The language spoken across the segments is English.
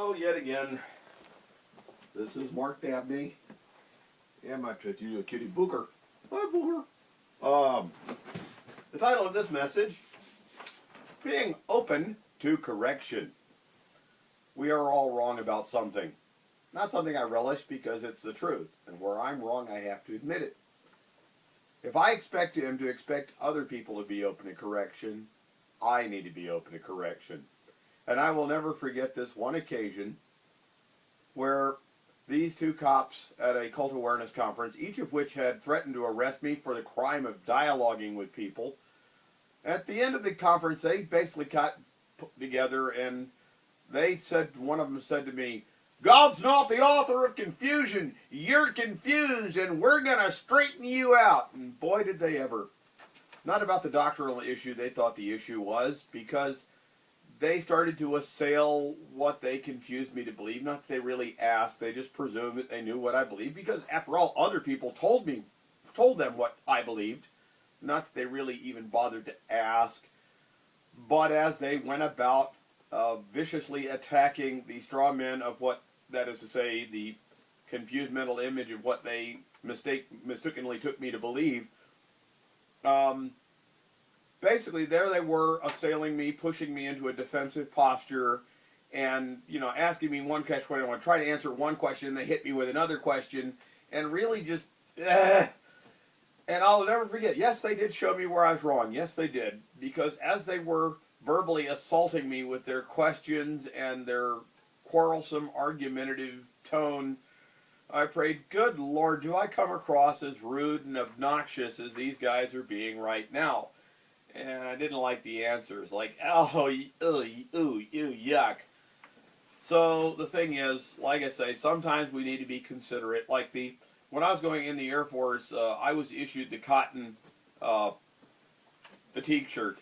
Hello yet again. This is Mark Dabney. And my you Kitty Booker. Hi, Booker. The title of this message, Being Open to Correction. We are all wrong about something. Not something I relish because it's the truth. And where I'm wrong, I have to admit it. If I expect him to expect other people to be open to correction, I need to be open to correction. And I will never forget this one occasion where these two cops at a cult awareness conference, each of which had threatened to arrest me for the crime of dialoguing with people, at the end of the conference, they basically got together and they said, one of them said to me, "God's not the author of confusion. You're confused and we're going to straighten you out." And boy, did they ever. Not about the doctrinal issue they thought the issue was, because they started to assail what they confused me to believe. Not that they really asked, they just presumed that they knew what I believed, because after all, other people told them what I believed. Not that they really even bothered to ask. But as they went about viciously attacking the straw men of what, that is to say, the confused mental image of what they mistakenly took me to believe, basically, there they were assailing me, pushing me into a defensive posture, and, asking me one question. I want to try to answer one question, and they hit me with another question, and really just, And I'll never forget, yes, they did show me where I was wrong. Yes, they did. Because as they were verbally assaulting me with their questions and their quarrelsome, argumentative tone, I prayed, good Lord, do I come across as rude and obnoxious as these guys are being right now? And I didn't like the answers, like, oh, yuck. So the thing is, like I say, sometimes we need to be considerate. Like when I was going in the Air Force, I was issued the cotton fatigue shirt.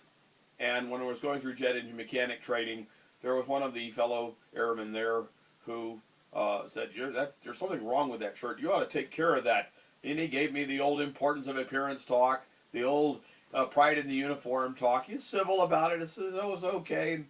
And when I was going through jet engine mechanic training, there was one of the fellow airmen there who said, there's something wrong with that shirt. You ought to take care of that. And he gave me the old importance of appearance talk, the old pride in the uniform talk. He was civil about it. He said, "Oh, it was okay." And,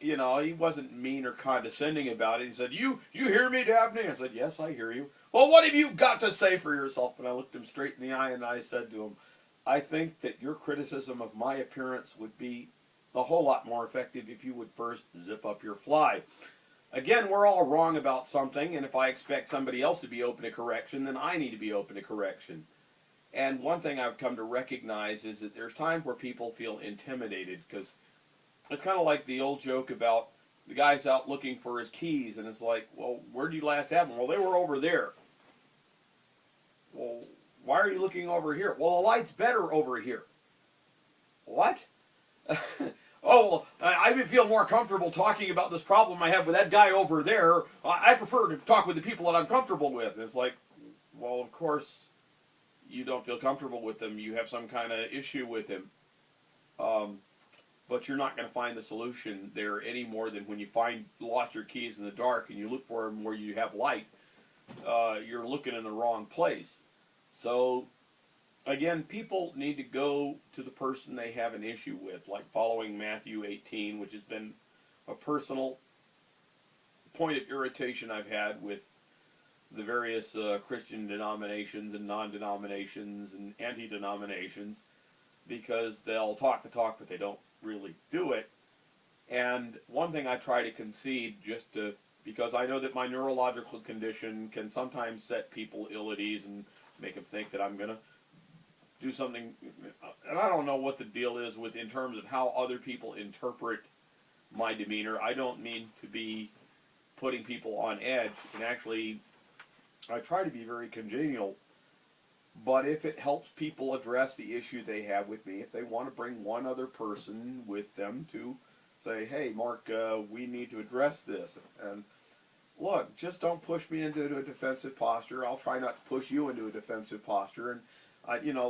he wasn't mean or condescending about it. He said, you hear me, Dabney?" I said, "Yes, I hear you." "Well, what have you got to say for yourself?" And I looked him straight in the eye and I said to him, "I think that your criticism of my appearance would be a whole lot more effective if you would first zip up your fly." Again, we're all wrong about something, and if I expect somebody else to be open to correction, then I need to be open to correction. And one thing I've come to recognize is that there's times where people feel intimidated, because it's kind of like the old joke about the guy's out looking for his keys, and it's like, well, where did you last have them? Well, they were over there. Well, why are you looking over here? Well, the light's better over here. What? Oh, well, I feel more comfortable talking about this problem I have with that guy over there. I prefer to talk with the people that I'm comfortable with. And it's like, well, of course, you don't feel comfortable with them. You have some kind of issue with him. But you're not going to find the solution there any more than when you lost your keys in the dark and you look for them where you have light. You're looking in the wrong place. So, again, people need to go to the person they have an issue with, like following Matthew 18, which has been a personal point of irritation I've had with the various Christian denominations and non-denominations and anti-denominations, because they'll talk the talk, but they don't really do it. And one thing I try to concede, because I know that my neurological condition can sometimes set people ill at ease and make them think that I'm going to do something, and I don't know what the deal is in terms of how other people interpret my demeanor. I don't mean to be putting people on edge, and actually I try to be very congenial, but if it helps people address the issue they have with me, if they want to bring one other person with them to say, "Hey, Mark, we need to address this," and look, just don't push me into a defensive posture. I'll try not to push you into a defensive posture, and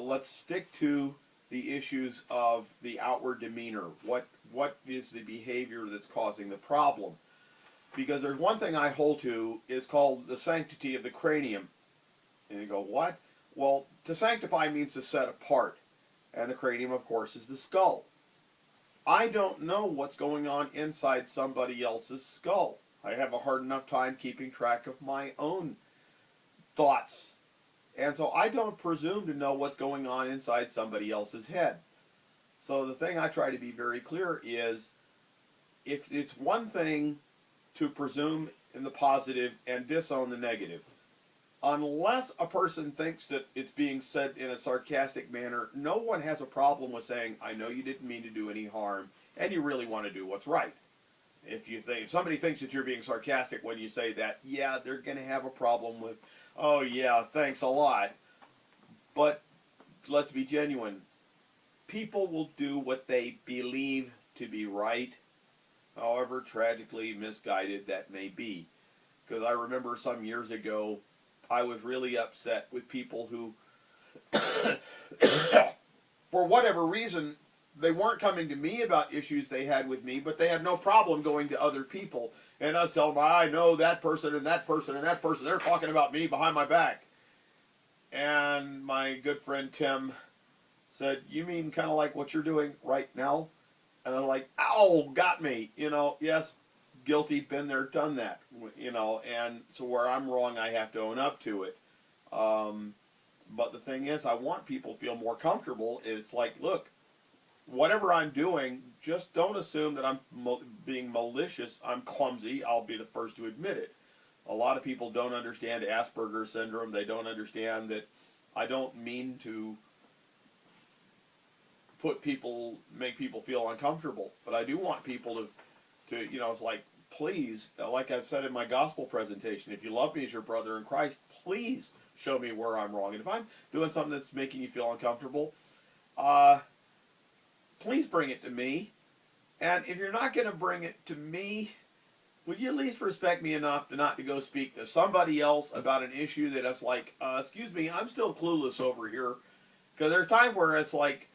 let's stick to the issues of the outward demeanor. What is the behavior that's causing the problem? Because there's one thing I hold to, is called the sanctity of the cranium. And you go, what? Well, to sanctify means to set apart. And the cranium, of course, is the skull. I don't know what's going on inside somebody else's skull. I have a hard enough time keeping track of my own thoughts. And so I don't presume to know what's going on inside somebody else's head. So the thing I try to be very clear is, if it's one thing to presume in the positive and disown the negative. Unless a person thinks that it's being said in a sarcastic manner, no one has a problem with saying, I know you didn't mean to do any harm, and you really want to do what's right. If somebody thinks that you're being sarcastic when you say that, yeah, they're going to have a problem with, oh yeah, thanks a lot. But let's be genuine. People will do what they believe to be right, however tragically misguided that may be. Because I remember some years ago, I was really upset with people who, for whatever reason, they weren't coming to me about issues they had with me, but they had no problem going to other people. And I was telling them, I know that person and that person and that person, they're talking about me behind my back. And my good friend Tim said, you mean kind of like what you're doing right now? And I'm like, ow, got me. Yes, guilty, been there, done that. And so where I'm wrong, I have to own up to it. But the thing is, I want people to feel more comfortable. It's like, look, whatever I'm doing, just don't assume that I'm being malicious. I'm clumsy. I'll be the first to admit it. A lot of people don't understand Asperger's syndrome. They don't understand that I don't mean to make people feel uncomfortable. But I do want people to it's like, please, like I've said in my gospel presentation, if you love me as your brother in Christ, please show me where I'm wrong. And if I'm doing something that's making you feel uncomfortable, please bring it to me. And if you're not going to bring it to me, would you at least respect me enough to not to go speak to somebody else about an issue that it's like, excuse me, I'm still clueless over here. Because there's times where it's like,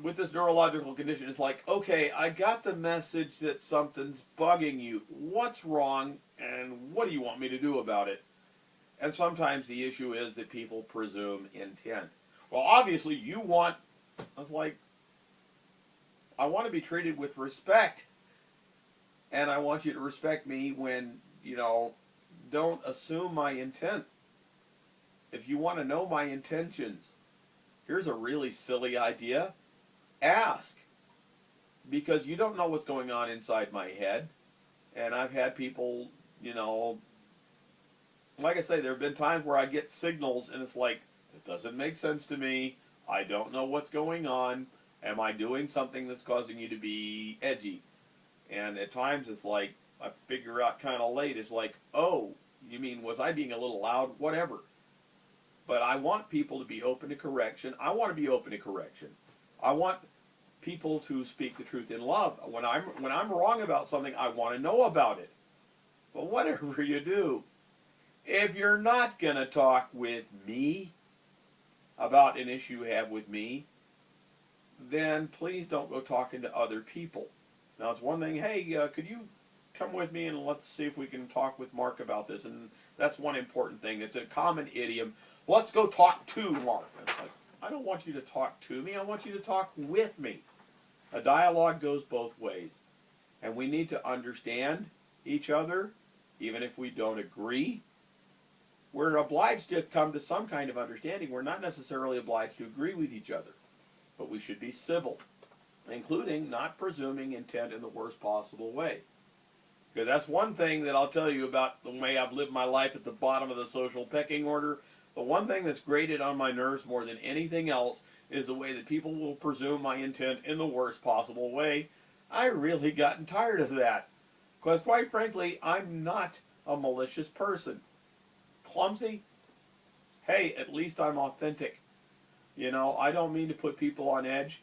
with this neurological condition, it's like, okay, I got the message that something's bugging you. What's wrong, and what do you want me to do about it? And sometimes the issue is that people presume intent. Well, obviously, I was like, I want to be treated with respect. And I want you to respect me when, don't assume my intent. If you want to know my intentions, here's a really silly idea. Ask. Because you don't know what's going on inside my head. And I've had people, like I say, there have been times where I get signals and it's like, it doesn't make sense to me. I don't know what's going on. Am I doing something that's causing you to be edgy? And at times it's like, I figure out kind of late, it's like, oh, you mean, was I being a little loud? Whatever. But I want people to be open to correction. I want to be open to correction. I want people to speak the truth in love. When I'm wrong about something, I want to know about it. But whatever you do, if you're not going to talk with me about an issue you have with me, then please don't go talking to other people. Now, it's one thing, hey, could you come with me and let's see if we can talk with Mark about this? And that's one important thing. It's a common idiom. Let's go talk to Mark. It's like, I don't want you to talk to me. I want you to talk with me. A dialogue goes both ways. And we need to understand each other, even if we don't agree. We're obliged to come to some kind of understanding. We're not necessarily obliged to agree with each other. But we should be civil, including not presuming intent in the worst possible way. Because that's one thing that I'll tell you about the way I've lived my life at the bottom of the social pecking order. The one thing that's grated on my nerves more than anything else is the way that people will presume my intent in the worst possible way. I really gotten tired of that. Because quite frankly, I'm not a malicious person. Clumsy? Hey, at least I'm authentic. I don't mean to put people on edge,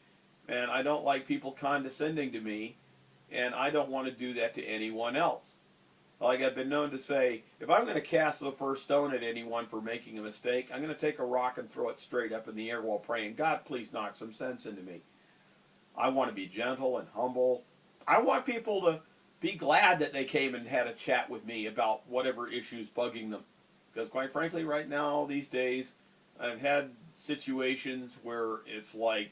and I don't like people condescending to me, and I don't want to do that to anyone else. Like I've been known to say, if I'm going to cast the first stone at anyone for making a mistake, I'm going to take a rock and throw it straight up in the air while praying, God, please knock some sense into me. I want to be gentle and humble. I want people to be glad that they came and had a chat with me about whatever issue's bugging them. Because quite frankly, right now, these days, I've had situations where it's like,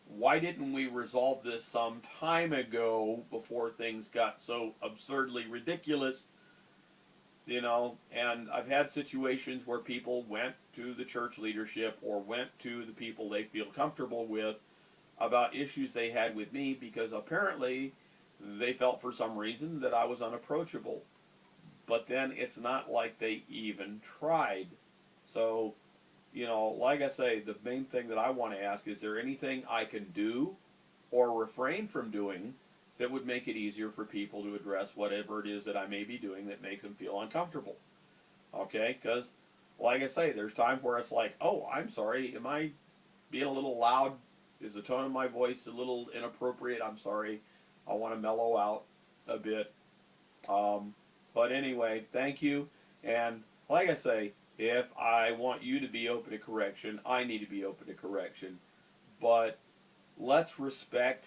why didn't we resolve this some time ago before things got so absurdly ridiculous? You know, and I've had situations where people went to the church leadership or went to the people they feel comfortable with about issues they had with me because apparently they felt for some reason that I was unapproachable. But then it's not like they even tried. So, you know, like I say, the main thing that I want to ask is there anything I can do or refrain from doing that would make it easier for people to address whatever it is that I may be doing that makes them feel uncomfortable? Okay? Because, like I say, there's times where it's like, oh, I'm sorry, am I being a little loud? Is the tone of my voice a little inappropriate? I'm sorry. I want to mellow out a bit. But anyway, thank you. And like I say, if I want you to be open to correction, I need to be open to correction. But let's respect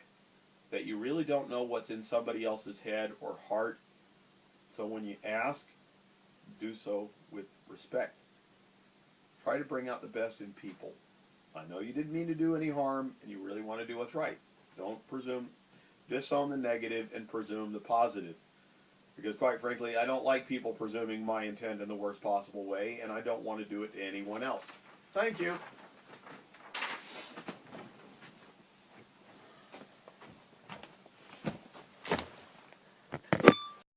that you really don't know what's in somebody else's head or heart. So when you ask, do so with respect. Try to bring out the best in people. I know you didn't mean to do any harm and you really want to do what's right. Don't presume, disown the negative and presume the positive. Because quite frankly, I don't like people presuming my intent in the worst possible way, and I don't want to do it to anyone else. Thank you.